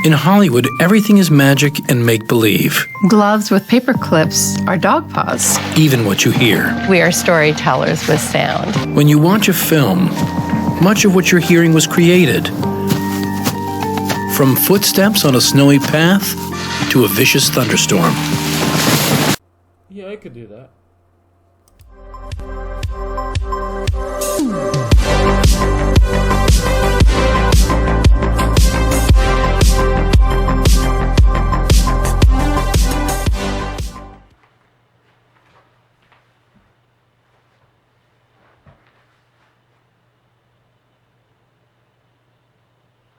In Hollywood, everything is magic and make-believe. Gloves with paper clips are dog paws. Even what you hear. We are storytellers with sound. When you watch a film, much of what you're hearing was created. From footsteps on a snowy path to a vicious thunderstorm. Yeah, I could do that.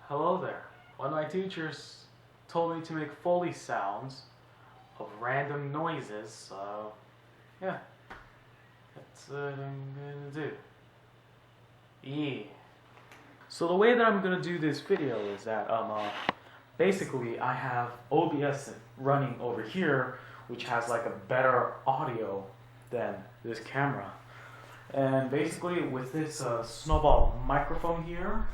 Hello there. One of my teachers told me to make Foley sounds of random noises, so yeah, that's what I'm gonna do. Yeah. So the way that I'm gonna do this video is that basically I have OBS running over here, which has like a better audio than this camera, and basically with this snowball microphone here,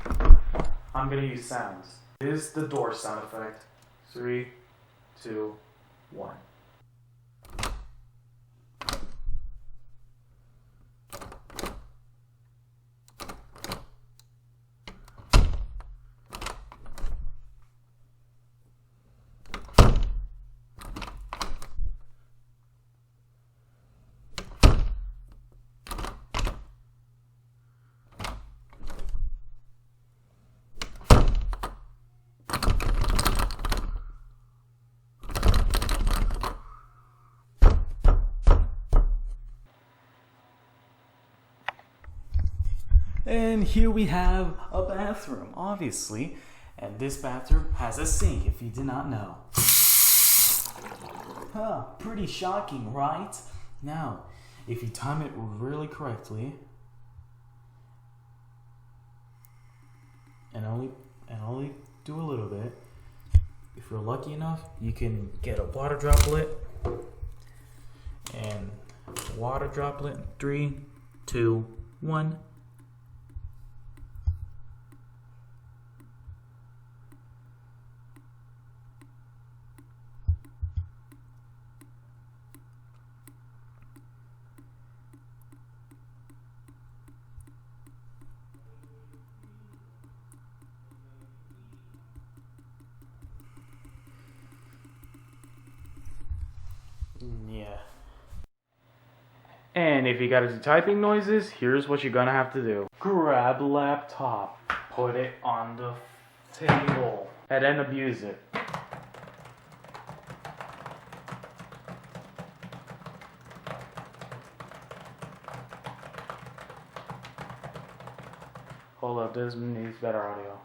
I'm gonna use sounds. This is the door sound effect. 3, 2, 1. And here we have a bathroom, obviously, and this bathroom has a sink, if you did not know. Huh, pretty shocking, right? Now, if you time it really correctly, and only do a little bit, if you're lucky enough, you can get a water droplet, and water droplet, 3, 2, 1. Yeah. And if you gotta do typing noises, here's what you're gonna have to do. Grab the laptop, put it on the table, and then abuse it. Hold up, this needs better audio.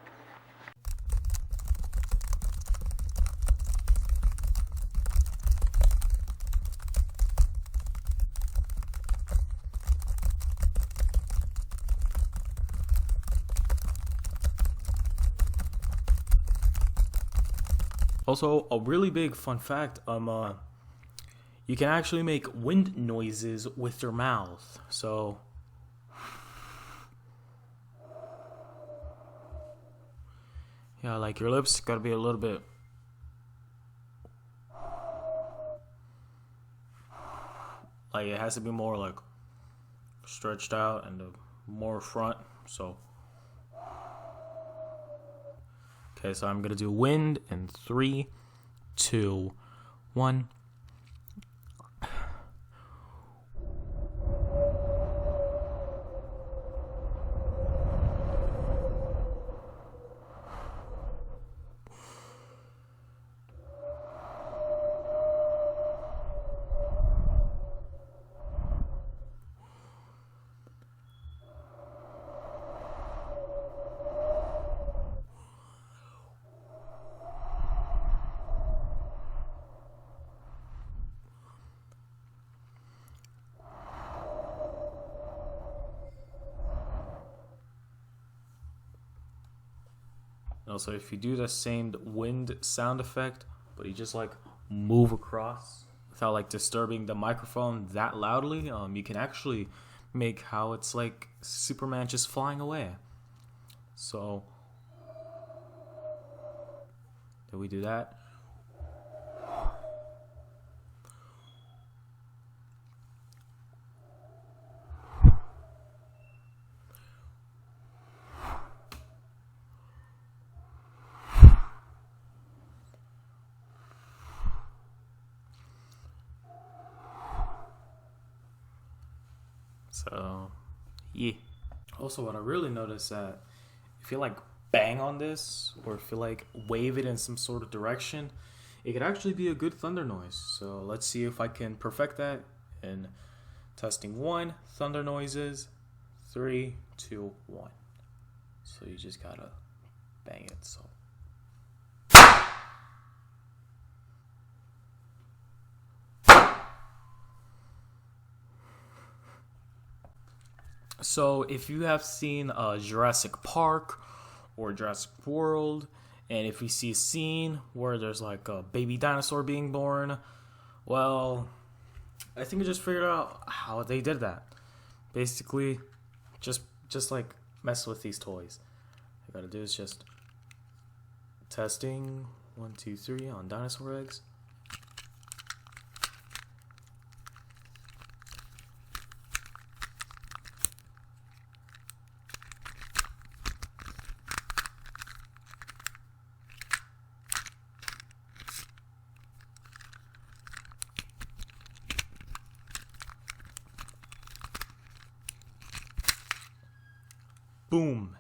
Also, a really big fun fact, you can actually make wind noises with your mouth. So, yeah, like your lips gotta be a little bit, like it has to be more like stretched out and more front. So. Okay, so I'm gonna do wind in 3, 2, 1. Also, if you do the same wind sound effect, but you just like move across without like disturbing the microphone that loudly, you can actually make how it's like Superman just flying away. So Did we do that? So, yeah. Also, what I really noticed that if you like bang on this or if you like wave it in some sort of direction, it could actually be a good thunder noise. So let's see if I can perfect that. And testing 1, thunder noises, 3, 2, 1. So you just gotta bang it. So if you have seen Jurassic Park or Jurassic World, and if you see a scene where there's like a baby dinosaur being born, well, I think I just figured out how they did that. Basically, just like mess with these toys. All I gotta do is just testing 1, 2, 3 on dinosaur eggs. Boom,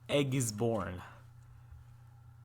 egg is born.